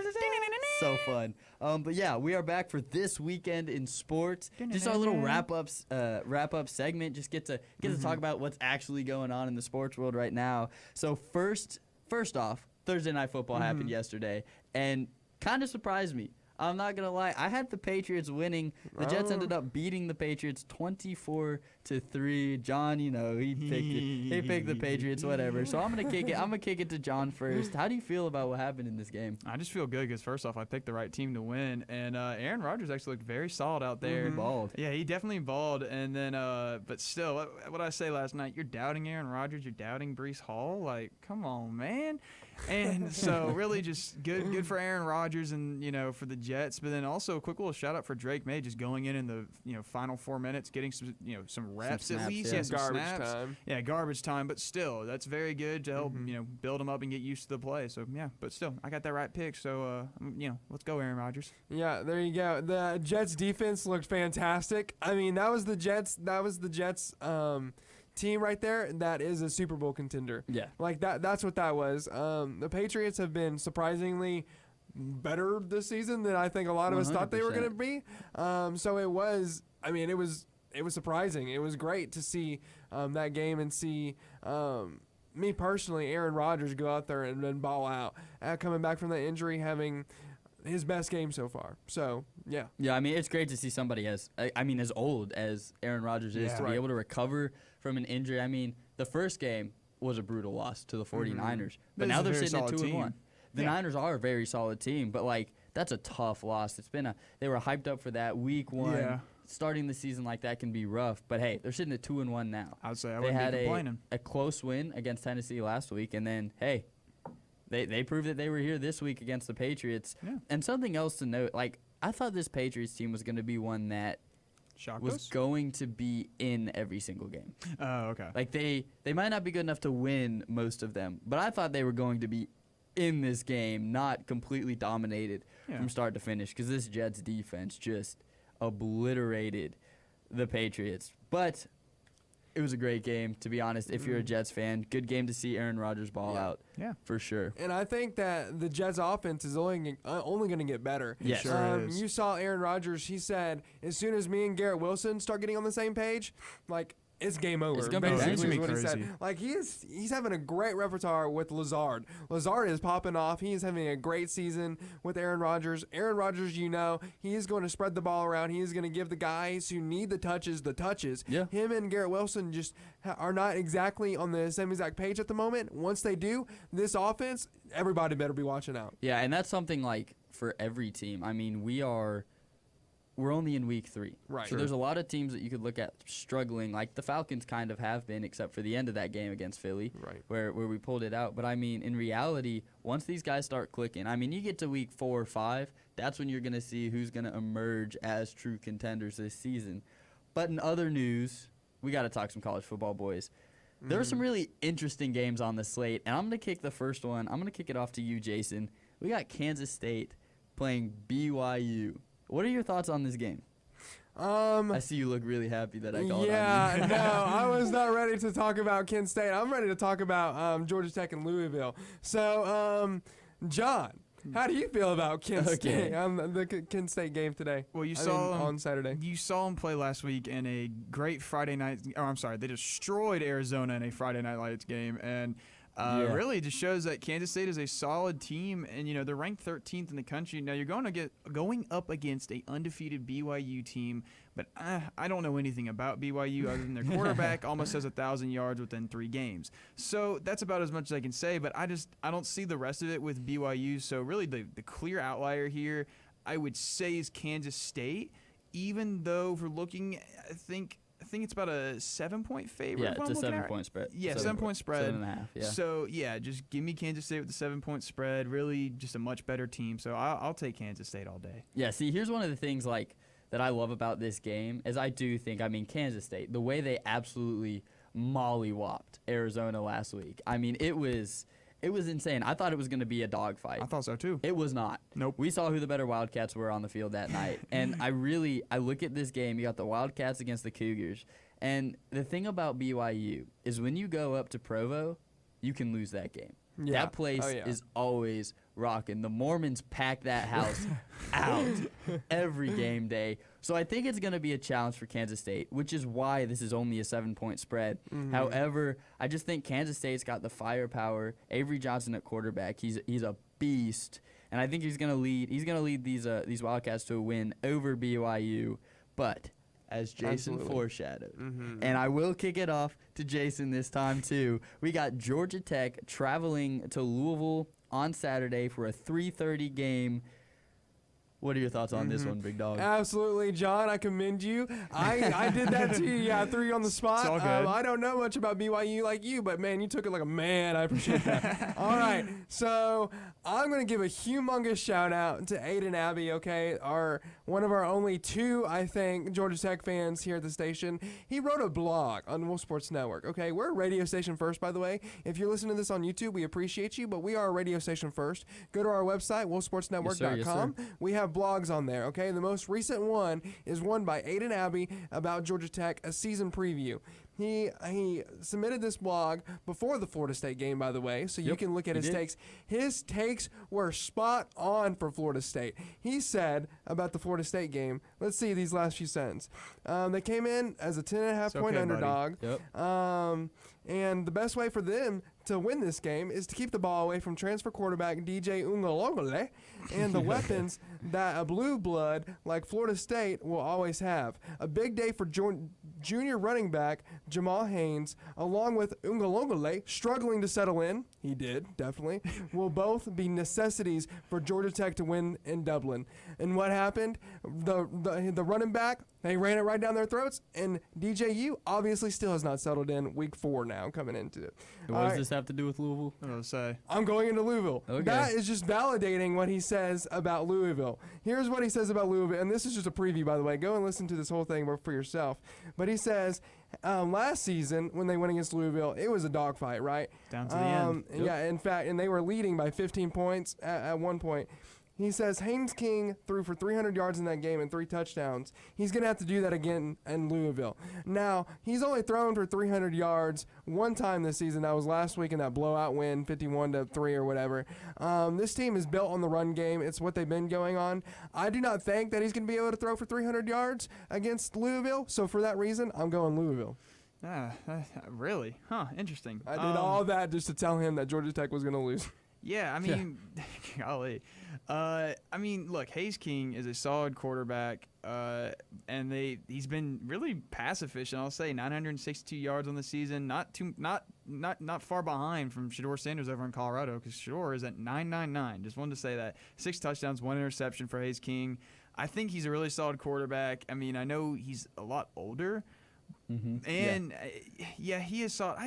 So fun. But yeah, we are back for this weekend in sports. Just our little wrap up segment. Just get to talk about what's actually going on in the sports world right now. So first off, Thursday Night Football happened yesterday, and kind of surprised me. I'm not gonna lie. I had the Patriots winning. The Jets ended up beating the Patriots 24-3. John, he picked the Patriots, whatever. So I'm gonna kick it to John first. How do you feel about what happened in this game? I just feel good because first off, I picked the right team to win, and Aaron Rodgers actually looked very solid out there. Balled. Yeah, he definitely balled, and then but still, what did I say last night? You're doubting Aaron Rodgers. You're doubting Breece Hall. Like, come on, man. And so really just good for Aaron Rodgers and for the Jets, but then also a quick little shout out for Drake May just going in the final 4 minutes, getting some reps snaps, at least, yeah. some Garbage snaps. time. Yeah, garbage time, but still that's very good to help build him up and get used to the play. So yeah, but still I got that right pick. So let's go Aaron Rodgers. Yeah, there you go. The Jets defense looked fantastic. I mean, that was the Jets team right there. That is a Super Bowl contender. Yeah. Like that's what that was. The Patriots have been surprisingly better this season than I think a lot of us thought they were going to be. So it was surprising. It was great to see that game and see me personally, Aaron Rodgers, go out there and ball out. Coming back from that injury, having his best game so far. So, yeah. Yeah, I mean, it's great to see somebody as old as Aaron Rodgers is to be able to recover from an injury. I mean, the first game was a brutal loss to the 49ers, but now they're sitting at 2-1. The Niners are a very solid team, but that's a tough loss. They were hyped up for that week one. Yeah. Starting the season like that can be rough, but hey, they're sitting at 2-1 now. I would say I they wouldn't had be complaining. a close win against Tennessee last week, and then hey, they proved that they were here this week against the Patriots. Yeah. And something else to note, I thought this Patriots team was going to be one that Shocked was us? going to be in every single game. Oh, okay. They might not be good enough to win most of them, but I thought they were going to be in this game, not completely dominated from start to finish, because this Jets defense just obliterated the Patriots. But it was a great game, to be honest. If you're a Jets fan, good game to see Aaron Rodgers ball out. Yeah. For sure. And I think that the Jets' offense is only going to get better. Yes. Sure is. You saw Aaron Rodgers. He said, as soon as me and Garrett Wilson start getting on the same page, it's game over. It's gonna be basically crazy. is what he said. He's having a great repertoire with Lazard. Lazard is popping off. He is having a great season with Aaron Rodgers. Aaron Rodgers, he is going to spread the ball around. He is going to give the guys who need the touches. Yeah. Him and Garrett Wilson just are not exactly on the same exact page at the moment. Once they do, this offense, everybody better be watching out. Yeah, and that's something for every team. I mean, we're only in week 3. Right. So there's a lot of teams that you could look at struggling, like the Falcons kind of have been, except for the end of that game against Philly, Right. where we pulled it out. But, I mean, in reality, once these guys start clicking, I mean, you get to week 4 or 5, that's when you're going to see who's going to emerge as true contenders this season. But in other news, we got to talk some college football, boys. There are some really interesting games on the slate, and I'm going to kick the first one. I'm going to kick it off to you, Jason. We got Kansas State playing BYU. What are your thoughts on this game? I see you look really happy that I called on you. Yeah, no, I was not ready to talk about Kent State. I'm ready to talk about Georgia Tech and Louisville. So, John, how do you feel about Kent State on the Kent State game today? Well, on Saturday. You saw him play last week in a great Friday night. Oh, I'm sorry, they destroyed Arizona in a Friday Night Lights game, and really just shows that Kansas State is a solid team, and they're ranked 13th in the country. Now you're going up against a undefeated BYU team, but I don't know anything about BYU other than their quarterback almost has 1,000 yards within 3 games. So that's about as much as I can say. But I don't see the rest of it with BYU. So really the clear outlier here, I would say, is Kansas State. even though if we're looking, I think it's about a 7-point favorite. Yeah, it's a 7-point spread. Yeah, 7-point spread. 7.5. Yeah. So yeah, just give me Kansas State with the 7-point spread. Really, just a much better team. So I'll take Kansas State all day. Yeah. See, here's one of the things that I love about this game is I do think, Kansas State, the way they absolutely mollywopped Arizona last week. I mean, it was insane. I thought it was going to be a dogfight. I thought so too. It was not. Nope. We saw who the better Wildcats were on the field that night. And I look at this game, you got the Wildcats against the Cougars. And the thing about BYU is when you go up to Provo, you can lose that game. Yeah. That place is always rocking. The Mormons pack that house out every game day. So I think it's going to be a challenge for Kansas State, which is why this is only a 7-point spread. Mm-hmm. However, I just think Kansas State's got the firepower. Avery Johnson at quarterback, he's a beast, and I think he's going to lead. He's going to lead these Wildcats to a win over BYU, but as Jason foreshadowed. Mm-hmm. And I will kick it off to Jason this time, too. We got Georgia Tech traveling to Louisville on Saturday for a 3:30 game. What are your thoughts on this one, big dog? Absolutely, John. I commend you. I did that too. Yeah, I threw you on the spot. It's all good. I don't know much about BYU like you, but man, you took it like a man. I appreciate that. All right, so I'm gonna give a humongous shout out to Aiden Abbey. Okay, one of our only 2, I think, Georgia Tech fans here at the station. He wrote a blog on Wolf Sports Network. Okay, we're a radio station first, by the way. If you're listening to this on YouTube, we appreciate you, but we are a radio station first. Go to our website, wolfsportsnetwork.com. Yes, sir. We have blogs on there, okay? The most recent one is one by Aiden Abbey about Georgia Tech, a season preview. He submitted this blog before the Florida State game, by the way, so you can look at his takes. His takes were spot on for Florida State. He said about the Florida State game, let's see these last few sentences. They came in as a 10.5-point underdog. Yep. And the best way for them to win this game is to keep the ball away from transfer quarterback DJ Ungalongole and the weapons that a blue blood like Florida State will always have. A big day for junior running back Jamal Haynes, along with Ungalongole struggling to settle in. He did, definitely. Will both be necessities for Georgia Tech to win in Dublin. And what happened? The running back, they ran it right down their throats, and DJU obviously still has not settled in week 4 now coming into it. What does this have to do with Louisville? I don't know what to say. I'm going into Louisville. Okay. That is just validating what he says about Louisville. Here's what he says about Louisville, and this is just a preview, by the way. Go and listen to this whole thing for yourself. But he says, last season, when they went against Louisville, it was a dogfight, right? Down to the end. Yep. Yeah, in fact, and they were leading by 15 points at one point. He says Haynes King threw for 300 yards in that game and 3 touchdowns. He's going to have to do that again in Louisville. Now, he's only thrown for 300 yards one time this season. That was last week in that blowout win, 51-3 or whatever. This team is built on the run game. It's what they've been going on. I do not think that he's going to be able to throw for 300 yards against Louisville. So for that reason, I'm going Louisville. Really? Huh, interesting. I did all that just to tell him that Georgia Tech was going to lose. Yeah, I mean, golly. I mean, look, Hayes King is a solid quarterback, and he's been really pass efficient. I'll say 962 yards on the season, not far behind from Shedeur Sanders over in Colorado, because Shedeur is at 999. Just wanted to say that 6 touchdowns, 1 interception for Hayes King. I think he's a really solid quarterback. I mean, I know he's a lot older, and yeah, he is solid.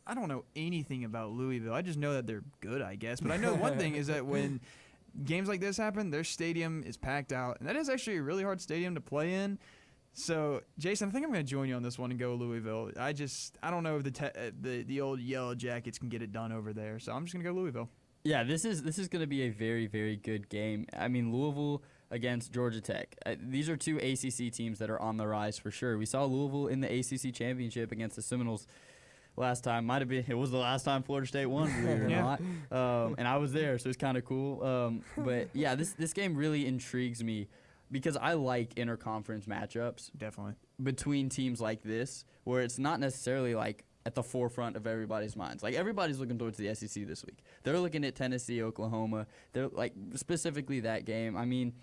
I don't know anything about Louisville. I just know that they're good, I guess. But I know one thing is that when games like this happen, their stadium is packed out. And that is actually a really hard stadium to play in. So, Jason, I think I'm going to join you on this one and go Louisville. I don't know if the old Yellow Jackets can get it done over there. So I'm just going to go Louisville. Yeah, this is going to be a very, very good game. I mean, Louisville against Georgia Tech. These are 2 ACC teams that are on the rise for sure. We saw Louisville in the ACC championship against the Seminoles last time. It was the last time Florida State won, believe it or not. And I was there, so it's kind of cool. But yeah, this game really intrigues me because I like interconference matchups. Definitely. Between teams like this, where it's not necessarily like at the forefront of everybody's minds. Like everybody's looking towards the SEC this week. They're looking at Tennessee, Oklahoma. They're like specifically that game. I mean,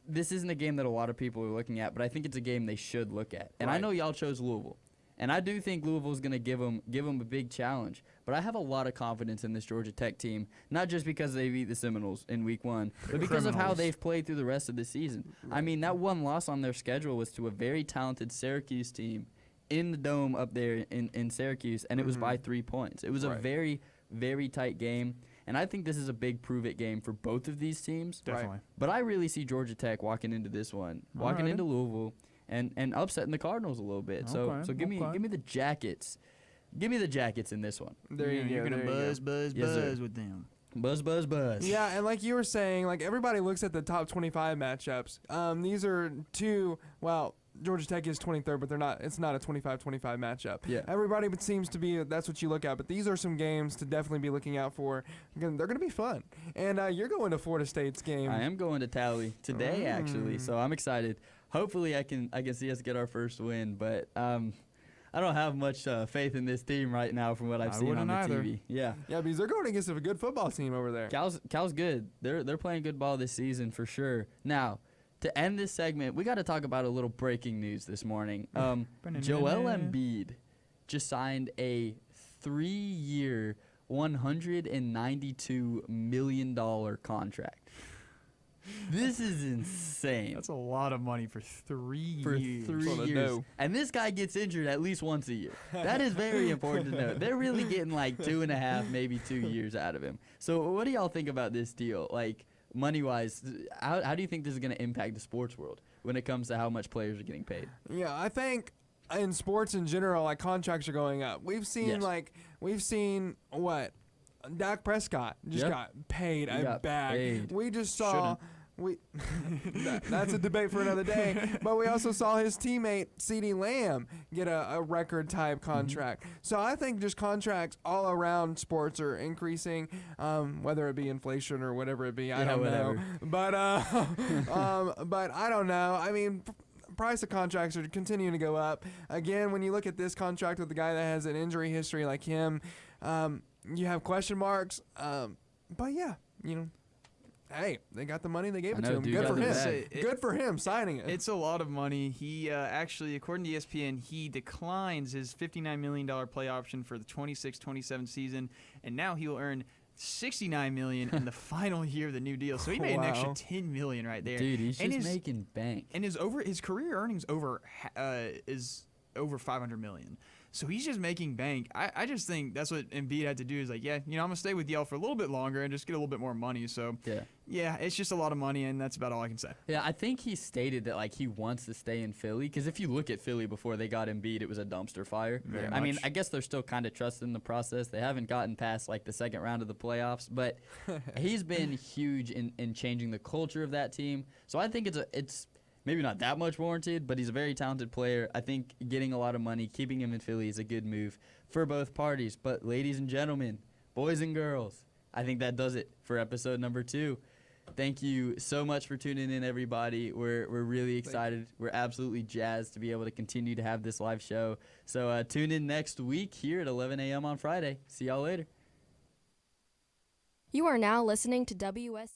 this isn't a game that a lot of people are looking at, but I think it's a game they should look at. And I know y'all chose Louisville. And I do think Louisville's going to give them a big challenge. But I have a lot of confidence in this Georgia Tech team, not just because they beat the Seminoles in week 1, but because of how they've played through the rest of the season. I mean, that one loss on their schedule was to a very talented Syracuse team in the dome up there in Syracuse, and it was by 3 points. It was a very, very tight game. And I think this is a big prove-it game for both of these teams. Definitely. But I really see Georgia Tech walking into this one, walking into Louisville, and upsetting the Cardinals a little bit. So give me the Jackets. Give me the Jackets in this one. There you go. You're going to buzz with them. Buzz, buzz, buzz. Yeah, and like you were saying, like everybody looks at the top 25 matchups. These are two, well, Georgia Tech is 23rd, but it's not a 25-25 matchup. Yeah. Everybody seems to be, that's what you look at. But these are some games to definitely be looking out for. They're going to be fun. And you're going to Florida State's game. I am going to Tally today, actually, so I'm excited. Hopefully I can see us get our first win, but I don't have much faith in this team right now from what I've seen on the TV. Yeah. Yeah, because they're going against a good football team over there. Cal's good. They're playing good ball this season for sure. Now, to end this segment, we got to talk about a little breaking news this morning. Joel Embiid just signed a 3-year, $192 million contract. This is insane. That's a lot of money for 3 years. For 3 years. And this guy gets injured at least once a year. That is very important to note. They're really getting like 2.5, maybe 2 years out of him. So what do y'all think about this deal? Like, money-wise, how do you think this is going to impact the sports world when it comes to how much players are getting paid? Yeah, I think in sports in general, like contracts are going up. We've seen what? Dak Prescott just got paid a bag. We just saw that's a debate for another day. But we also saw his teammate CeeDee Lamb get a record type contract. So I think just contracts all around sports are increasing, whether it be inflation or whatever it be. I don't know. But but I don't know. I mean, price of contracts are continuing to go up. Again, when you look at this contract with the guy that has an injury history like him, you have question marks. But yeah, hey, they got the money. They gave it to him. Good for him. Good for him signing it. It's a lot of money. He actually, according to ESPN, he declines his $59 million play option for the 26-27 season, and now he'll earn $69 million in the final year of the new deal. So he made an extra $10 million right there. Dude, he's just making bank. And his career earnings is over $500 million. So he's just making bank. I just think that's what Embiid had to do is like, I'm going to stay with y'all for a little bit longer and just get a little bit more money. So, yeah, it's just a lot of money, and that's about all I can say. Yeah, I think he stated that, like, he wants to stay in Philly because if you look at Philly before they got Embiid, it was a dumpster fire. I mean, I guess they're still kind of trusting the process. They haven't gotten past, like, the second round of the playoffs, but he's been huge in changing the culture of that team. So I think it's maybe not that much warranted, but he's a very talented player. I think getting a lot of money, keeping him in Philly is a good move for both parties. But ladies and gentlemen, boys and girls, I think that does it for episode number 2. Thank you so much for tuning in, everybody. We're really excited. We're absolutely jazzed to be able to continue to have this live show. So tune in next week here at 11 a.m. on Friday. See y'all later. You are now listening to WSN.